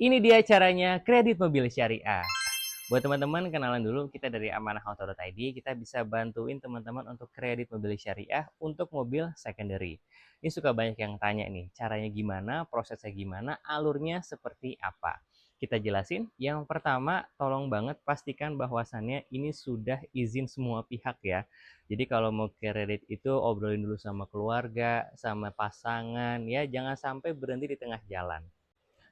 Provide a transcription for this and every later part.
Ini dia caranya kredit mobil syariah. Buat teman-teman, kenalan dulu, kita dari amanahauto.id. Kita bisa bantuin teman-teman untuk kredit mobil syariah untuk mobil secondary. Ini suka banyak yang tanya nih, caranya gimana, prosesnya gimana, alurnya seperti apa. Kita jelasin. Yang pertama, tolong banget pastikan bahwasannya ini sudah izin semua pihak ya. Jadi kalau mau kredit itu obrolin dulu sama keluarga, sama pasangan ya, jangan sampai berhenti di tengah jalan.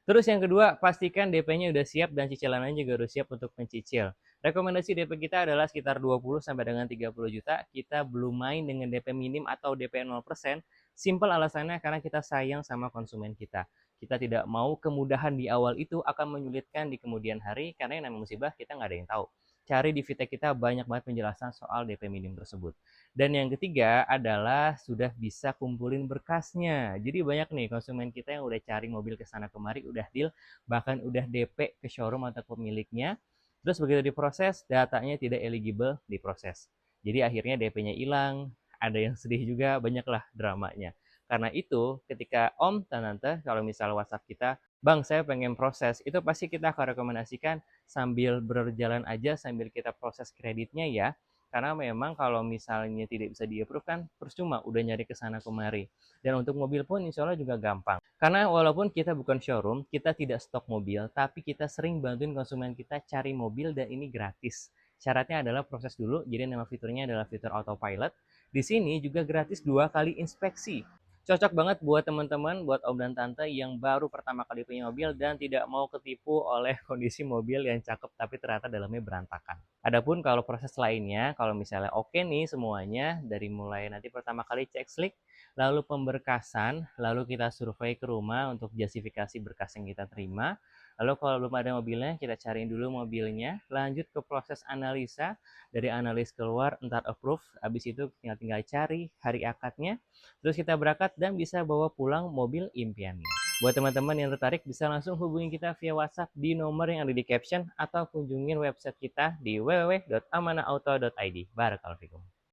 Terus yang kedua, pastikan DP-nya udah siap dan cicilannya juga udah siap untuk mencicil. Rekomendasi DP kita adalah sekitar 20 sampai dengan 30 juta. Kita belum main dengan DP minim atau DP 0%. Simple alasannya karena kita sayang sama konsumen kita. Kita tidak mau kemudahan di awal itu akan menyulitkan di kemudian hari karena yang namanya musibah kita nggak ada yang tahu. Cari di Vita kita banyak banget penjelasan soal DP minim tersebut. Dan yang ketiga adalah sudah bisa kumpulin berkasnya. Jadi banyak nih konsumen kita yang udah cari mobil ke sana kemari, udah deal, bahkan udah DP ke showroom atau pemiliknya. Terus begitu diproses, datanya tidak eligible diproses. Jadi akhirnya DP-nya hilang, ada yang sedih juga, banyaklah dramanya. Karena itu, ketika Om dan Tante, kalau misal WhatsApp kita, Bang, saya pengen proses, itu pasti kita akan rekomendasikan sambil berjalan aja, sambil kita proses kreditnya ya. Karena memang kalau misalnya tidak bisa di-approve kan percuma udah nyari ke sana kemari. Dan untuk mobil pun insya Allah juga gampang. Karena walaupun kita bukan showroom, kita tidak stok mobil, tapi kita sering bantuin konsumen kita cari mobil dan ini gratis. Syaratnya adalah proses dulu, jadi nama fiturnya adalah fitur autopilot. Di sini juga gratis 2 kali inspeksi. Cocok banget buat teman-teman, buat om dan tante yang baru pertama kali punya mobil dan tidak mau ketipu oleh kondisi mobil yang cakep tapi ternyata dalamnya berantakan. Adapun kalau proses lainnya, kalau misalnya oke nih semuanya, dari mulai nanti pertama kali cek slik, lalu pemberkasan, lalu kita survei ke rumah untuk justifikasi berkas yang kita terima, lalu kalau belum ada mobilnya, kita cariin dulu mobilnya, lanjut ke proses analisa, dari analis keluar, entar approve, habis itu tinggal cari hari akadnya, terus kita berangkat dan bisa bawa pulang mobil impiannya. Buat teman-teman yang tertarik bisa langsung hubungi kita via WhatsApp di nomor yang ada di caption atau kunjungin website kita di www.amanahauto.id. Barakallahu fikum.